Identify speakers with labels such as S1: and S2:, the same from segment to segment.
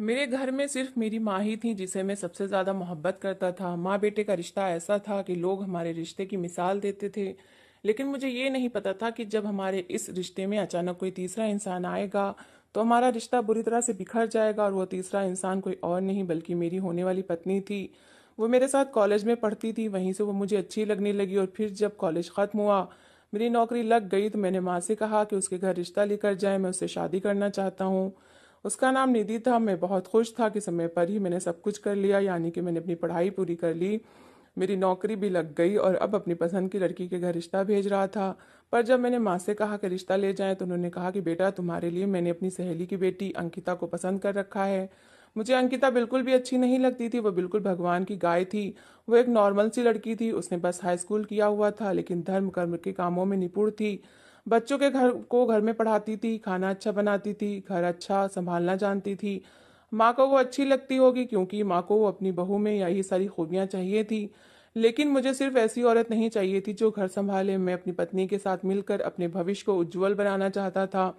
S1: मेरे घर में सिर्फ मेरी माँ ही थी जिसे मैं सबसे ज़्यादा मोहब्बत करता था। माँ बेटे का रिश्ता ऐसा था कि लोग हमारे रिश्ते की मिसाल देते थे। लेकिन मुझे ये नहीं पता था कि जब हमारे इस रिश्ते में अचानक कोई तीसरा इंसान आएगा तो हमारा रिश्ता बुरी तरह से बिखर जाएगा। और वो तीसरा इंसान कोई और नहीं बल्कि मेरी होने वाली पत्नी थी। वो मेरे साथ कॉलेज में पढ़ती थी, वहीं से वो मुझे अच्छी लगने लगी। और फिर जब कॉलेज ख़त्म हुआ, मेरी नौकरी लग गई, तो मैंने माँ से कहा कि उसके घर रिश्ता लेकर जाए, मैं उससे शादी करना चाहता हूँ। उसका नाम निधि था। मैं बहुत खुश था कि समय पर ही मैंने सब कुछ कर लिया, यानी कि मैंने अपनी पढ़ाई पूरी कर ली, मेरी नौकरी भी लग गई और अब अपनी पसंद की लड़की के घर रिश्ता भेज रहा था। पर जब मैंने माँ से कहा कि रिश्ता ले जाएं तो उन्होंने कहा कि बेटा, तुम्हारे लिए मैंने अपनी सहेली की बेटी अंकिता को पसंद कर रखा है। मुझे अंकिता बिल्कुल भी अच्छी नहीं लगती थी। वो बिल्कुल भगवान की गाय थी। वो एक नॉर्मल सी लड़की थी। उसने बस हाई स्कूल किया हुआ था, लेकिन धर्म कर्म के कामों में निपुण थी। बच्चों के घर में पढ़ाती थी, खाना अच्छा बनाती थी, घर अच्छा संभालना जानती थी। माँ को वो अच्छी लगती होगी क्योंकि माँ को वो अपनी बहू में यही सारी खूबियाँ चाहिए थी। लेकिन मुझे सिर्फ ऐसी औरत नहीं चाहिए थी जो घर संभाले। मैं अपनी पत्नी के साथ मिलकर अपने भविष्य को उज्जवल बनाना चाहता था।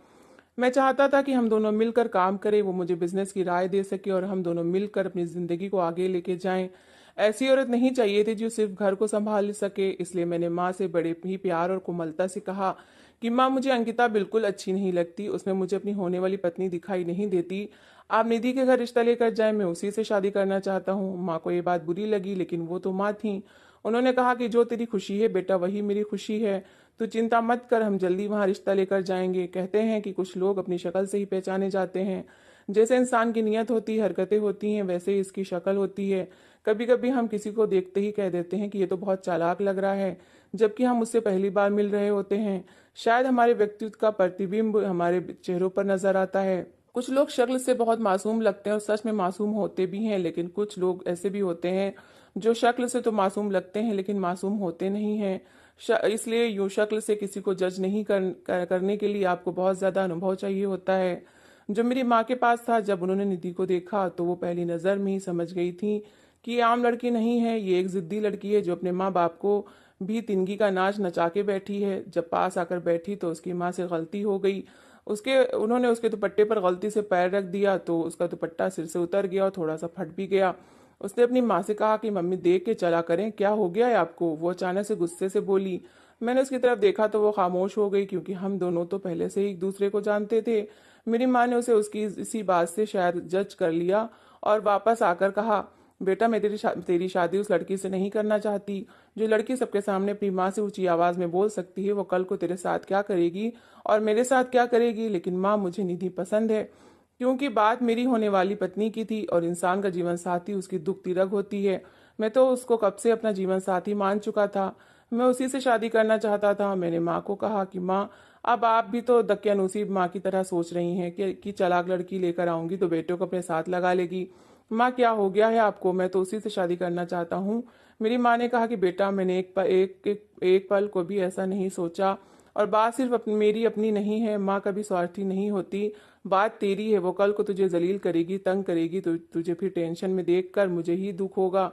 S1: मैं चाहता था कि हम दोनों मिलकर काम करें, वो मुझे बिजनेस की राय दे सके और हम दोनों मिलकर अपनी जिंदगी को आगे लेके जाएं। ऐसी औरत नहीं चाहिए थी जो सिर्फ घर को संभाल सके। इसलिए मैंने माँ से बड़े ही प्यार और कोमलता से कहा कि माँ, मुझे अंकिता बिल्कुल अच्छी नहीं लगती, उसमें मुझे अपनी होने वाली पत्नी दिखाई नहीं देती। आप निधि के घर रिश्ता लेकर जाएं, मैं उसी से शादी करना चाहता हूँ। माँ को ये बात बुरी लगी, लेकिन वो तो माँ थी। उन्होंने कहा कि जो तेरी खुशी है बेटा, वही मेरी खुशी है। तू चिंता मत कर, हम जल्दी वहाँ रिश्ता लेकर जाएंगे। कहते हैं कि कुछ लोग अपनी शक्ल से ही पहचाने जाते हैं। जैसे इंसान की नीयत होती है, हरकतें होती हैं, वैसे ही इसकी शक्ल होती है। कभी कभी हम किसी को देखते ही कह देते हैं कि ये तो बहुत चालाक लग रहा है, जबकि हम उससे पहली बार मिल रहे होते हैं। शायद हमारे व्यक्तित्व का प्रतिबिंब हमारे चेहरों पर नजर आता है। कुछ लोग शक्ल से बहुत मासूम लगते हैं और सच में मासूम होते भी हैं, लेकिन कुछ लोग ऐसे भी होते हैं जो शक्ल से तो मासूम लगते हैं लेकिन मासूम होते नहीं हैं। इसलिए यूं शक्ल से किसी को जज नहीं करने के लिए आपको बहुत ज्यादा अनुभव चाहिए होता है। जो मेरी माँ के पास था, जब उन्होंने निधि को देखा तो वो पहली नजर में ही समझ गई थी कि ये आम लड़की नहीं है, ये एक जिद्दी लड़की है जो अपने माँ बाप को भी तिनगी का नाच नचा के बैठी है। जब पास आकर बैठी तो उसकी माँ से गलती हो गई। उन्होंने उसके दुपट्टे पर गलती से पैर रख दिया तो उसका दुपट्टा सिर से उतर गया और थोड़ा सा फट भी गया। उसने अपनी माँ से कहा कि मम्मी देख के चला करें, क्या हो गया है आपको। वो अचानक से गुस्से से बोली। मैंने उसकी तरफ देखा तो वो खामोश हो गई, क्योंकि हम दोनों तो पहले से ही एक दूसरे को जानते थे। मेरी माँ ने उसे उसकी इसी बात से शायद जज कर लिया और वापस आकर कहा, बेटा, मैं तेरी शादी उस लड़की से नहीं करना चाहती। जो लड़की सबके सामने अपनी माँ से ऊंची आवाज में बोल सकती है, वो कल को तेरे साथ क्या करेगी और मेरे साथ क्या करेगी। लेकिन माँ, मुझे निधि पसंद है, क्योंकि बात मेरी होने वाली पत्नी की थी और इंसान का जीवन साथी उसकी दुख तिरक होती है। मैं तो उसको कब से अपना जीवन साथी मान चुका था। मैं उसी से शादी करना चाहता था। मैंने माँ को कहा कि माँ, अब आप भी तो दकियानूसी माँ की तरह सोच रही हैं कि चालाक लड़की लेकर आऊंगी तो बेटों को अपने साथ लगा लेगी। माँ, क्या हो गया है आपको, मैं तो उसी से शादी करना चाहता हूँ। मेरी माँ ने कहा कि बेटा, मैंने एक पल को भी ऐसा नहीं सोचा। और बात सिर्फ मेरी अपनी नहीं है, माँ कभी स्वार्थी नहीं होती। बात तेरी है, वो कल को तुझे जलील करेगी, तंग करेगी, तो तुझे फिर टेंशन में देखकर मुझे ही दुख होगा।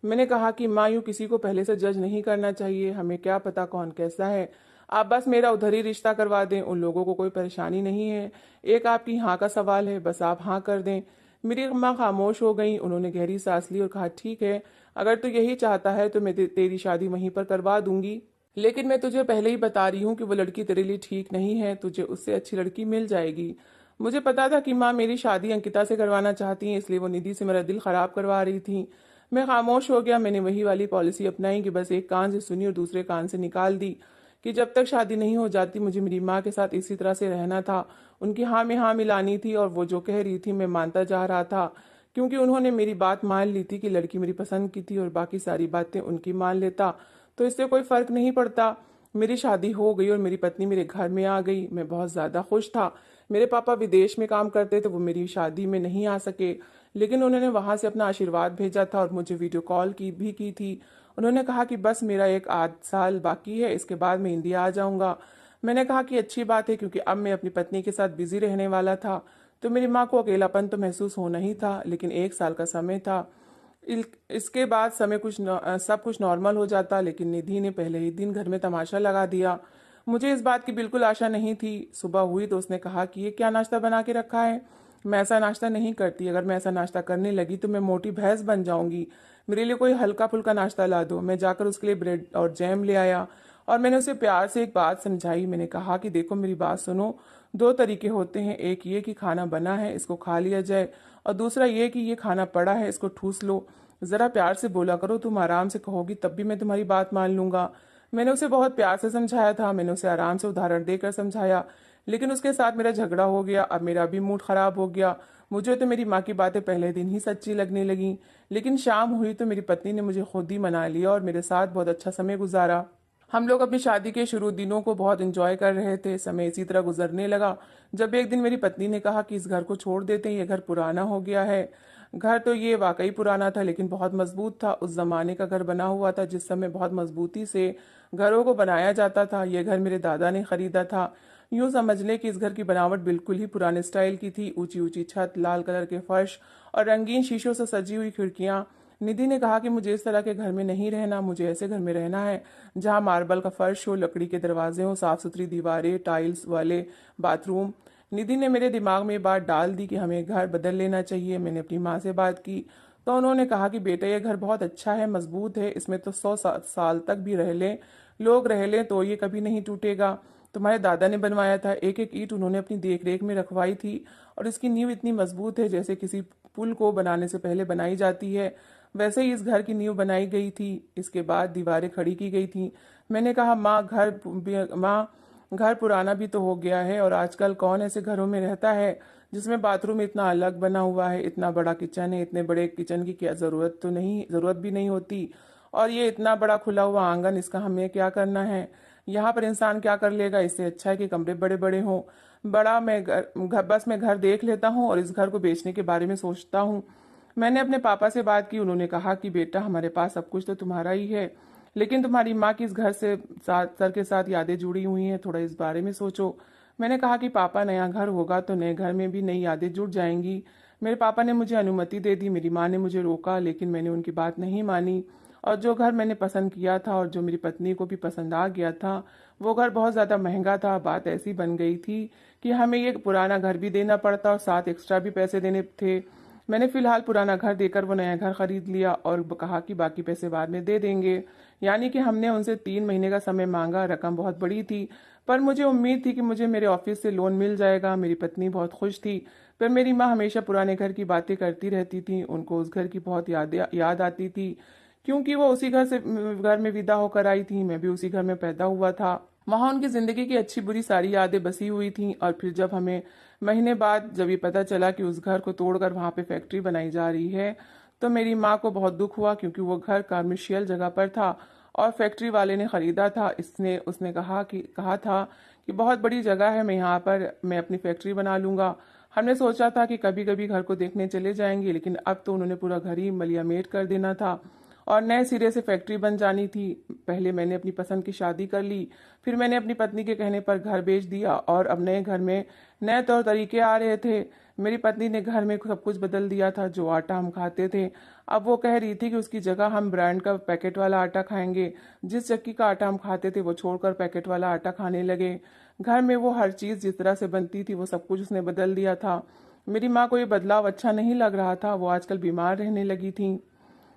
S1: मैंने कहा कि माँ, यूं किसी को पहले से जज नहीं करना चाहिए, हमें क्या पता कौन कैसा है। आप बस मेरा उधर ही रिश्ता करवा दें, उन लोगों को कोई परेशानी नहीं है। एक आपकी हाँ का सवाल है, बस आप हाँ कर दें। मेरी माँ खामोश हो गई। उन्होंने गहरी सांस ली और कहा, ठीक है, अगर तू यही चाहता है तो मैं तेरी शादी वहीं पर करवा दूंगी। लेकिन मैं तुझे पहले ही बता रही हूँ कि वो लड़की तेरे लिए ठीक नहीं है, तुझे उससे अच्छी लड़की मिल जाएगी। मुझे पता था कि माँ मेरी शादी अंकिता से करवाना चाहती है, इसलिए वो निधि से मेरा दिल खराब करवा रही थी। मैं खामोश हो गया। मैंने वही वाली पॉलिसी अपनाई कि बस एक कान से सुनी और दूसरे कान से निकाल दी, कि जब तक शादी नहीं हो जाती मुझे मेरी माँ के साथ इसी तरह से रहना था। उनकी हाँ में हाँ मिलानी थी और वो जो कह रही थी मैं मानता जा रहा था, क्योंकि उन्होंने मेरी बात मान ली थी कि लड़की मेरी पसंद की थी और बाकी सारी बातें उनकी मान लेता तो इससे कोई फर्क नहीं पड़ता। मेरी शादी हो गई और मेरी पत्नी मेरे घर में आ गई। मैं बहुत ज्यादा खुश था। मेरे पापा विदेश में काम करते थे, वो मेरी शादी में नहीं आ सके, लेकिन उन्होंने वहां से अपना आशीर्वाद भेजा था और मुझे वीडियो कॉल की थी। उन्होंने कहा कि बस मेरा एक आध साल बाकी है, इसके बाद मैं इंडिया आ जाऊंगा। मैंने कहा कि अच्छी बात है, क्योंकि अब मैं अपनी पत्नी के साथ बिजी रहने वाला था। तो मेरी माँ को अकेलापन तो महसूस होना ही था, लेकिन एक साल का समय था। इसके बाद सब कुछ नॉर्मल हो जाता। लेकिन निधि ने पहले ही दिन घर में तमाशा लगा दिया। मुझे इस बात की बिल्कुल आशा नहीं थी। सुबह हुई तो उसने कहा कि ये क्या नाश्ता बना के रखा है। मैं ऐसा नाश्ता नहीं करती। अगर मैं ऐसा नाश्ता करने लगी तो मैं मोटी भैंस बन जाऊंगी। मेरे लिए कोई हल्का फुल्का नाश्ता ला दो। मैं जाकर उसके लिए ब्रेड और जैम ले आया और मैंने उसे प्यार से एक बात समझाई। मैंने कहा कि देखो मेरी बात सुनो, दो तरीके होते हैं, एक ये कि खाना बना है इसको खा लिया जाए, और दूसरा ये कि ये खाना पड़ा है इसको ठूस लो। जरा प्यार से बोला करो, तुम आराम से कहोगी तब भी मैं तुम्हारी बात मान लूंगा। मैंने उसे बहुत प्यार से समझाया था, मैंने उसे आराम से उदाहरण देकर समझाया, लेकिन उसके साथ मेरा झगड़ा हो गया। अब मेरा भी मूड खराब हो गया। मुझे तो मेरी माँ की बातें पहले दिन ही सच्ची लगने लगी, लेकिन शाम हुई तो मेरी पत्नी ने मुझे खुद ही मना लिया और मेरे साथ बहुत अच्छा समय गुजारा। हम लोग अपनी शादी के शुरू दिनों को बहुत एंजॉय कर रहे थे। समय इसी तरह गुजरने लगा जब एक दिन मेरी पत्नी ने कहा कि इस घर को छोड़ देते हैं, ये घर पुराना हो गया है। घर तो ये वाकई पुराना था, लेकिन बहुत मजबूत था। उस जमाने का घर बना हुआ था जिस समय बहुत मजबूती से घरों को बनाया जाता था। यह घर मेरे दादा ने खरीदा था। यूं समझ ले कि इस घर की बनावट बिल्कुल ही पुराने स्टाइल की थी। ऊंची ऊंची छत, लाल कलर के फर्श और रंगीन शीशों से सजी हुई खिड़कियां। निधि ने कहा कि मुझे इस तरह के घर में नहीं रहना, मुझे ऐसे घर में रहना है जहां मार्बल का फर्श हो, लकड़ी के दरवाजे हो, साफ सुथरी दीवारें, टाइल्स वाले बाथरूम। निधि ने मेरे दिमाग में ये बात डाल दी कि हमें घर बदल लेना चाहिए। मैंने अपनी माँ से बात की तो उन्होंने कहा कि बेटा ये घर बहुत अच्छा है, मजबूत है, इसमें तो 100 साल तक भी रह लें, लोग रह लें तो ये कभी नहीं टूटेगा। तुम्हारे दादा ने बनवाया था, एक एक ईंट उन्होंने अपनी देख रेख में रखवाई थी, और इसकी नींव इतनी मजबूत है जैसे किसी पुल को बनाने से पहले बनाई जाती है, वैसे ही इस घर की नींव बनाई गई थी। इसके बाद दीवारें खड़ी की गई थी। मैंने कहा माँ घर पुराना भी तो हो गया है, और आजकल कौन ऐसे घरों में रहता है जिसमें बाथरूम इतना अलग बना हुआ है, इतना बड़ा किचन है। इतने बड़े किचन की क्या जरूरत भी नहीं होती। और ये इतना बड़ा खुला हुआ आंगन, इसका हमें क्या करना है? यहाँ पर इंसान क्या कर लेगा? इससे अच्छा है कि कमरे बड़े बड़े हों। बड़ा मैं बस मैं घर देख लेता हूँ और इस घर को बेचने के बारे में सोचता हूँ। मैंने अपने पापा से बात की। उन्होंने कहा कि बेटा हमारे पास सब कुछ तो तुम्हारा ही है, लेकिन तुम्हारी माँ की इस घर से सर के साथ यादें जुड़ी हुई हैं, थोड़ा इस बारे में सोचो। मैंने कहा कि पापा नया घर होगा तो नए घर में भी नई यादें जुड़ जाएंगी। मेरे पापा ने मुझे अनुमति दे दी। मेरी माँ ने मुझे रोका, लेकिन मैंने उनकी बात नहीं मानी। और जो घर मैंने पसंद किया था और जो मेरी पत्नी को भी पसंद आ गया था, वो घर बहुत ज़्यादा महंगा था। बात ऐसी बन गई थी कि हमें ये पुराना घर भी देना पड़ता और साथ एक्स्ट्रा भी पैसे देने थे। मैंने फिलहाल पुराना घर देकर वो नया घर खरीद लिया और कहा कि बाकी पैसे बाद में दे देंगे। यानी कि हमने उनसे 3 महीने का समय मांगा। रकम बहुत बड़ी थी, पर मुझे उम्मीद थी कि मुझे मेरे ऑफिस से लोन मिल जाएगा। मेरी पत्नी बहुत खुश थी, पर मेरी माँ हमेशा पुराने घर की बातें करती रहती थी। उनको उस घर की बहुत याद आती थी, क्योंकि वो उसी घर में विदा होकर आई थी। मैं भी उसी घर में पैदा हुआ था। वहां उनकी जिंदगी की अच्छी बुरी सारी यादें बसी हुई थीं। और फिर जब हमें महीने बाद जब ये पता चला कि उस घर को तोड़कर वहां पे फैक्ट्री बनाई जा रही है, तो मेरी माँ को बहुत दुख हुआ, क्योंकि वो घर कमर्शियल जगह पर था और फैक्ट्री वाले ने खरीदा था। इसने उसने कहा था कि बहुत बड़ी जगह है, मैं अपनी फैक्ट्री बना लूंगा। हमने सोचा था कि कभी कभी घर को देखने चले जाएंगे, लेकिन अब तो उन्होंने पूरा घर ही मलियामेट कर देना था और नए सिरे से फैक्ट्री बन जानी थी। पहले मैंने अपनी पसंद की शादी कर ली, फिर मैंने अपनी पत्नी के कहने पर घर बेच दिया, और अब नए घर में नए तौर तरीके आ रहे थे। मेरी पत्नी ने घर में सब कुछ बदल दिया था। जो आटा हम खाते थे, अब वो कह रही थी कि उसकी जगह हम ब्रांड का पैकेट वाला आटा खाएंगे। जिस चक्की का आटा हम खाते थे वो छोड़कर पैकेट वाला आटा खाने लगे। घर में वो हर चीज जिस तरह से बनती थी वो सब कुछ उसने बदल दिया था। मेरी माँ को ये बदलाव अच्छा नहीं लग रहा था। वो आजकल बीमार रहने लगी थी,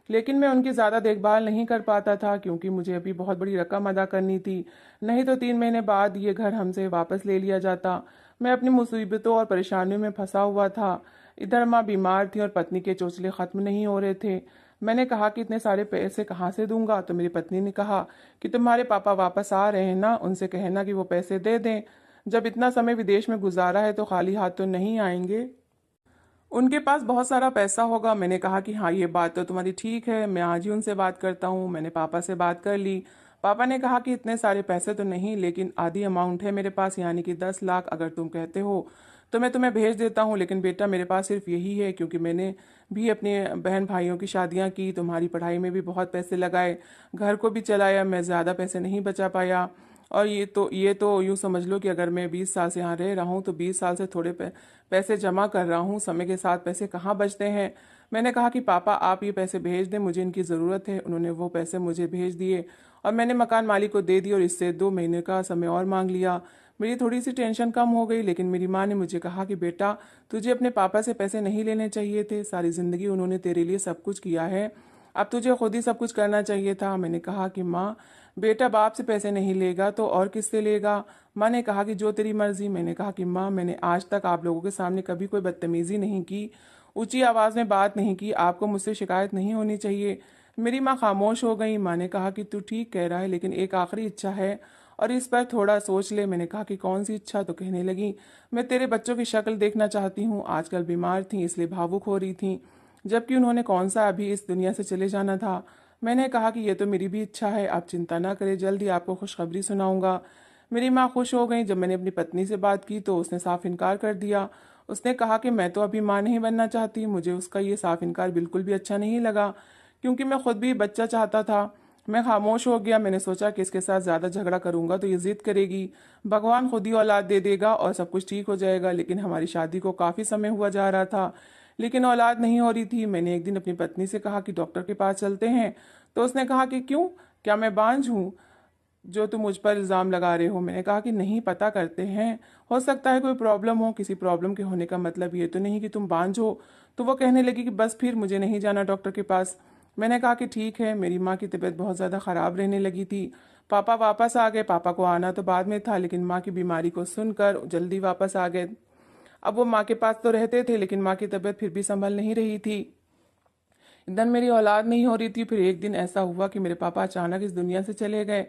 S1: लेकिन मैं उनकी ज़्यादा देखभाल नहीं कर पाता था, क्योंकि मुझे अभी बहुत बड़ी रकम अदा करनी थी। नहीं तो 3 महीने बाद ये घर हमसे वापस ले लिया जाता। मैं अपनी मुसीबतों और परेशानियों में फंसा हुआ था। इधर माँ बीमार थी और पत्नी के चोचले खत्म नहीं हो रहे थे। मैंने कहा कि इतने सारे पैसे कहाँ से दूंगा, तो मेरी पत्नी ने कहा कि तुम्हारे पापा वापस आ रहे हैं ना, उनसे कहना कि वो पैसे दे दें। जब इतना समय विदेश में गुजारा है तो खाली हाथ तो नहीं आएंगे। उनके पास बहुत सारा पैसा होगा। मैंने कहा कि हाँ ये बात तो तुम्हारी ठीक है, मैं आज ही उनसे बात करता हूँ। मैंने पापा से बात कर ली। पापा ने कहा कि इतने सारे पैसे तो नहीं, लेकिन आधी अमाउंट है मेरे पास, यानी कि 10 लाख। अगर तुम कहते हो तो मैं तुम्हें भेज देता हूँ, लेकिन बेटा मेरे पास सिर्फ यही है, क्योंकि मैंने भी अपने बहन भाइयों की शादियाँ की, तुम्हारी पढ़ाई में भी बहुत पैसे लगाए, घर को भी चलाया, मैं ज़्यादा पैसे नहीं बचा पाया। और ये तो यूँ समझ लो कि अगर मैं 20 साल से यहाँ रह रहा हूँ तो 20 साल से थोड़े पैसे जमा कर रहा हूँ। समय के साथ पैसे कहाँ बचते हैं। मैंने कहा कि पापा आप ये पैसे भेज दें, मुझे इनकी ज़रूरत है। उन्होंने वो पैसे मुझे भेज दिए और मैंने मकान मालिक को दे दिए और इससे 2 महीने का समय और मांग लिया। मेरी थोड़ी सी टेंशन कम हो गई। लेकिन मेरी माँ ने मुझे कहा कि बेटा, तुझे अपने पापा से पैसे नहीं लेने चाहिए थे, सारी ज़िंदगी उन्होंने तेरे लिए सब कुछ किया है, अब तुझे खुद ही सब कुछ करना चाहिए था। मैंने कहा कि माँ, बेटा बाप से पैसे नहीं लेगा तो और किससे लेगा। माँ ने कहा कि जो तेरी मर्जी। मैंने कहा कि माँ, मैंने आज तक आप लोगों के सामने कभी कोई बदतमीजी नहीं की, ऊंची आवाज़ में बात नहीं की, आपको मुझसे शिकायत नहीं होनी चाहिए। मेरी माँ खामोश हो गई। माँ ने कहा कि तू ठीक कह रहा है, लेकिन एक आखिरी इच्छा है और इस पर थोड़ा सोच ले। मैंने कहा कि कौन सी इच्छा। तो कहने लगी, मैं तेरे बच्चों की शक्ल देखना चाहती हूँ। आजकल बीमार थी इसलिए भावुक हो रही थी, जबकि उन्होंने कौन सा अभी इस दुनिया से चले जाना था। मैंने कहा कि ये तो मेरी भी इच्छा है, आप चिंता ना करें, जल्दी आपको खुशखबरी सुनाऊंगा। मेरी माँ खुश हो गई। जब मैंने अपनी पत्नी से बात की तो उसने साफ इनकार कर दिया। उसने कहा कि मैं तो अभी माँ नहीं बनना चाहती। मुझे उसका ये साफ इनकार बिल्कुल भी अच्छा नहीं लगा, क्योंकि मैं खुद भी बच्चा चाहता था। मैं खामोश हो गया। मैंने सोचा कि इसके साथ ज़्यादा झगड़ा करूंगा तो ये जिद करेगी, भगवान खुद ही औलाद दे देगा और सब कुछ ठीक हो जाएगा। लेकिन हमारी शादी को काफ़ी समय हुआ जा रहा था, लेकिन औलाद नहीं हो रही थी। मैंने एक दिन अपनी पत्नी से कहा कि डॉक्टर के पास चलते हैं। तो उसने कहा कि क्यों, क्या मैं बांझ हूँ जो तुम मुझ पर इल्ज़ाम लगा रहे हो। मैंने कहा कि नहीं, पता करते हैं, हो सकता है कोई प्रॉब्लम हो। किसी प्रॉब्लम के होने का मतलब ये तो नहीं कि तुम बांझ हो। तो वो कहने लगी कि बस फिर मुझे नहीं जाना डॉक्टर के पास। मैंने कहा कि ठीक है। मेरी माँ की तबीयत बहुत ज़्यादा ख़राब रहने लगी थी। पापा वापस आ गए। पापा को आना तो बाद में था, लेकिन माँ की बीमारी को सुनकर जल्दी वापस आ गए। अब वो माँ के पास तो रहते थे, लेकिन माँ की तबीयत फिर भी संभल नहीं रही थी। इधर मेरी औलाद नहीं हो रही थी। फिर एक दिन ऐसा हुआ कि मेरे पापा अचानक इस दुनिया से चले गए।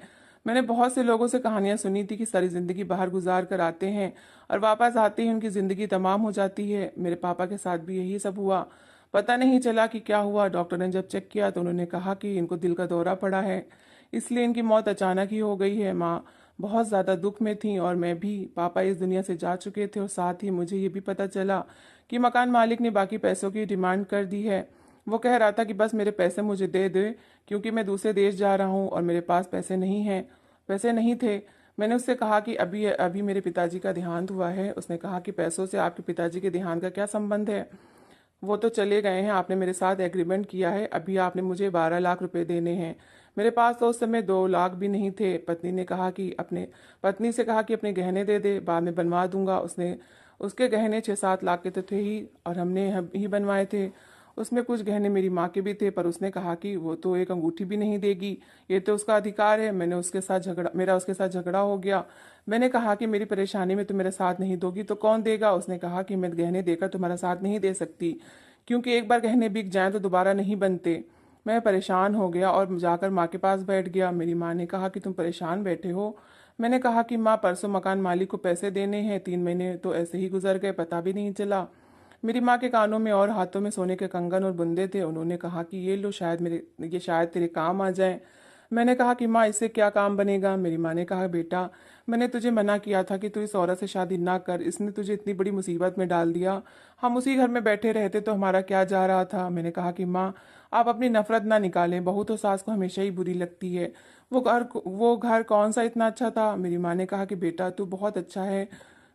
S1: मैंने बहुत से लोगों से कहानियां सुनी थी कि सारी ज़िंदगी बाहर गुजार कर आते हैं और वापस आते ही उनकी ज़िंदगी तमाम हो जाती है। मेरे पापा के साथ भी यही सब हुआ। पता नहीं चला कि क्या हुआ। डॉक्टर ने जब चेक किया तो उन्होंने कहा कि इनको दिल का दौरा पड़ा है, इसलिए इनकी मौत अचानक ही हो गई है। माँ बहुत ज़्यादा दुख में थी और मैं भी। पापा इस दुनिया से जा चुके थे और साथ ही मुझे ये भी पता चला कि मकान मालिक ने बाकी पैसों की डिमांड कर दी है। वो कह रहा था कि बस मेरे पैसे मुझे दे दे, क्योंकि मैं दूसरे देश जा रहा हूँ और मेरे पास पैसे नहीं थे। मैंने उससे कहा कि अभी अभी मेरे पिताजी का देहांत हुआ है। उसने कहा कि पैसों से आपके पिताजी के देहांत का क्या संबंध है, वो तो चले गए हैं, आपने मेरे साथ एग्रीमेंट किया है, अभी आपने मुझे 12 लाख रुपए देने हैं। मेरे पास तो उस समय 2 लाख भी नहीं थे। पत्नी से कहा कि अपने गहने दे दे, बाद में बनवा दूंगा। उसने उसके गहने 6-7 लाख के तो थे ही और हमने ही बनवाए थे। उसमें कुछ गहने मेरी माँ के भी थे, पर उसने कहा कि वो तो एक अंगूठी भी नहीं देगी, ये तो उसका अधिकार है। मेरा उसके साथ झगड़ा हो गया। मैंने कहा कि मेरी परेशानी में तुम मेरा साथ नहीं दोगी तो कौन देगा। उसने कहा कि मैं गहने देकर तुम्हारा साथ नहीं दे सकती, क्योंकि एक बार गहने बिक जाएं तो दोबारा नहीं बनते। मैं परेशान हो गया और जाकर माँ के पास बैठ गया। मेरी माँ ने कहा कि तुम परेशान बैठे हो। मैंने कहा कि माँ, परसों मकान मालिक को पैसे देने हैं, 3 महीने तो ऐसे ही गुजर गए, पता भी नहीं चला। मेरी माँ के कानों में और हाथों में सोने के कंगन और बुंदे थे। उन्होंने कहा कि ये शायद तेरे काम आ जाए। मैंने कहा कि माँ, इससे क्या काम बनेगा। मेरी माँ ने कहा, बेटा, मैंने तुझे मना किया था कि तू इस औरत से शादी ना कर, इसने तुझे इतनी बड़ी मुसीबत में डाल दिया। हम उसी घर में बैठे रहते तो हमारा क्या जा रहा था। मैंने कहा कि माँ, आप अपनी नफरत ना निकालें, बहू तो सास को हमेशा ही बुरी लगती है। वो घर कौन सा इतना अच्छा था। मेरी माँ ने कहा कि बेटा, तू बहुत अच्छा है,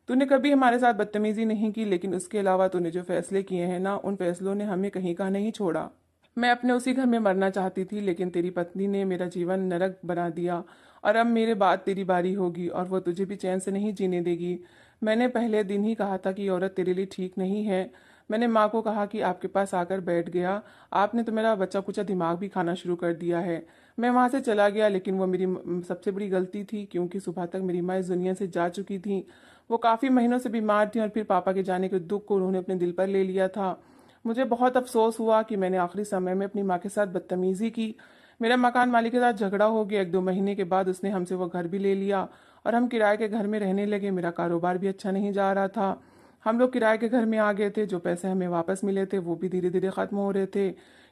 S1: तूने कभी हमारे साथ बदतमीजी नहीं की, लेकिन उसके अलावा तूने जो फैसले किए हैं ना, उन फैसलों ने हमें कहीं का नहीं छोड़ा। मैं अपने उसी घर में मरना चाहती थी, लेकिन तेरी पत्नी ने मेरा जीवन नरक बना दिया और अब मेरे बाद तेरी बारी होगी और वो तुझे भी चैन से नहीं जीने देगी। मैंने पहले दिन ही कहा था कि ये औरत तेरे लिए ठीक नहीं है। मैंने माँ को कहा कि आपके पास आकर बैठ गया, आपने तो मेरा बच्चा कुचा दिमाग भी खाना शुरू कर दिया है। मैं वहाँ से चला गया, लेकिन वो मेरी सबसे बड़ी गलती थी, क्योंकि सुबह तक मेरी माँ इस दुनिया से जा चुकी थी। वो काफ़ी महीनों से बीमार थी और फिर पापा के जाने के दुख को उन्होंने अपने दिल पर ले लिया था। मुझे बहुत अफसोस हुआ कि मैंने आखिरी समय में अपनी माँ के साथ बदतमीजी की। मेरा मकान मालिक के साथ झगड़ा हो गया। 1-2 महीने के बाद उसने हमसे वो घर भी ले लिया और हम किराए के घर में रहने लगे। मेरा कारोबार भी अच्छा नहीं जा रहा था। हम लोग किराए के घर में आ गए थे। जो पैसे हमें वापस मिले थे वो भी धीरे धीरे ख़त्म हो रहे थे,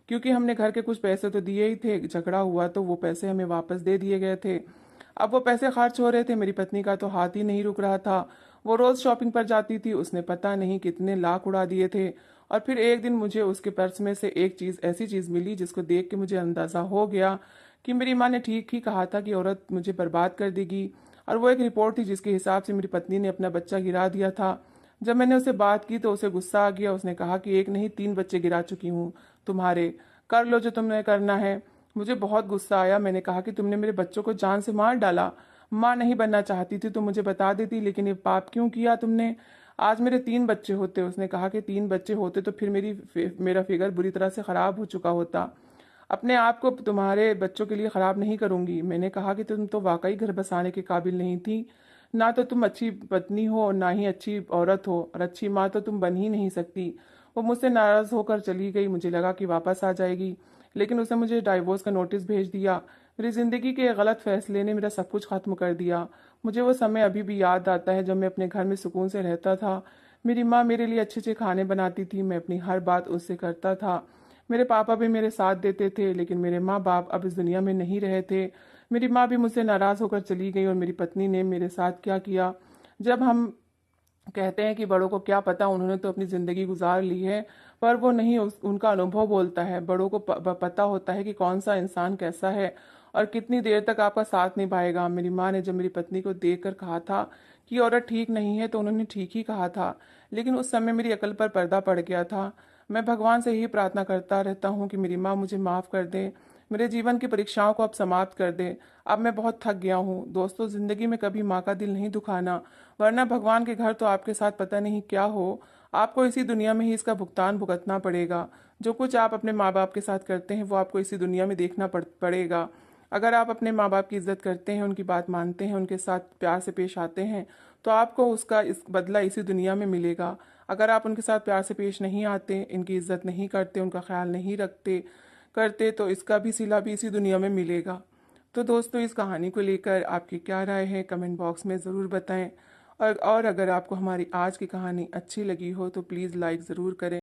S1: क्योंकि हमने घर के कुछ पैसे तो दिए ही थे। झगड़ा हुआ तो वो पैसे हमें वापस दे दिए गए थे। अब वो पैसे खर्च हो रहे थे। मेरी पत्नी का तो हाथ ही नहीं रुक रहा था। वो रोज़ शॉपिंग पर जाती थी। उसने पता नहीं कितने लाख उड़ा दिए थे। और फिर एक दिन मुझे उसके पर्स में से एक चीज़, ऐसी चीज़ मिली जिसको देख के मुझे अंदाज़ा हो गया कि मेरी माँ ने ठीक ही कहा था कि औरत मुझे बर्बाद कर देगी। और वो एक रिपोर्ट थी जिसके हिसाब से मेरी पत्नी ने अपना बच्चा गिरा दिया था। जब मैंने उसे बात की तो उसे गुस्सा आ गया। उसने कहा कि एक नहीं 3 बच्चे गिरा चुकी हूँ तुम्हारे, कर लो जो तुमने करना है। मुझे बहुत गुस्सा आया। मैंने कहा कि तुमने मेरे बच्चों को जान से मार डाला। माँ नहीं बनना चाहती थी तो मुझे बता देती, लेकिन ये पाप क्यों किया तुमने? आज मेरे 3 बच्चे होते, उसने कहा कि 3 बच्चे होते तो फिर मेरा फिगर बुरी तरह से ख़राब हो चुका होता। अपने आप को तुम्हारे बच्चों के लिए ख़राब नहीं करूँगी। मैंने कहा कि तुम तो वाकई घर बसाने के काबिल नहीं थी। ना तो तुम अच्छी पत्नी हो और ना ही अच्छी औरत हो, और अच्छी माँ तो तुम बन ही नहीं सकती। वो मुझसे नाराज़ होकर चली गई। मुझे लगा कि वापस आ जाएगी, लेकिन उसने मुझे डाइवोर्स का नोटिस भेज दिया। मेरी ज़िंदगी के गलत फैसले ने मेरा सब कुछ ख़त्म कर दिया। मुझे वो समय अभी भी याद आता है जब मैं अपने घर में सुकून से रहता था। मेरी माँ मेरे लिए अच्छे अच्छे खाने बनाती थी, मैं अपनी हर बात उससे करता था। मेरे पापा भी मेरे साथ देते थे, लेकिन मेरे माँ बाप अब इस दुनिया में नहीं रहे थे। मेरी माँ भी मुझसे नाराज़ होकर चली गई, और मेरी पत्नी ने मेरे साथ क्या किया। जब हम कहते हैं कि बड़ों को क्या पता, उन्होंने तो अपनी ज़िंदगी गुजार ली है, पर वो नहीं, उनका अनुभव बोलता है। बड़ों को पता होता है कि कौन सा इंसान कैसा है और कितनी देर तक आपका साथ निभाएगा। मेरी माँ ने जब मेरी पत्नी को देख कर कहा था कि औरत ठीक नहीं है, तो उन्होंने ठीक ही कहा था, लेकिन उस समय मेरी अकल पर पर्दा पड़ गया था। मैं भगवान से यही प्रार्थना करता रहता हूँ कि मेरी माँ मुझे माफ़ कर दे, मेरे जीवन की परीक्षाओं को अब समाप्त कर दे। अब मैं बहुत थक गया हूँ। दोस्तों, ज़िंदगी में कभी माँ का दिल नहीं दुखाना, वरना भगवान के घर तो आपके साथ पता नहीं क्या हो। आपको इसी दुनिया में ही इसका भुगतान भुगतना पड़ेगा। जो कुछ आप अपने माँ बाप के साथ करते हैं वो आपको इसी दुनिया में देखना पड़ेगा। अगर आप अपने माँ बाप की इज्जत करते हैं, उनकी बात मानते हैं, उनके साथ प्यार से पेश आते हैं, तो आपको उसका इस बदला इसी दुनिया में मिलेगा। अगर आप उनके साथ प्यार से पेश नहीं आते, इनकी इज्जत नहीं करते, उनका ख्याल नहीं रखते करते, तो इसका भी सिला भी इसी दुनिया में मिलेगा। तो दोस्तों, इस कहानी को लेकर आपकी क्या राय है, कमेंट बॉक्स में ज़रूर बताएं। और अगर आपको हमारी आज की कहानी अच्छी लगी हो तो प्लीज़ लाइक ज़रूर करें।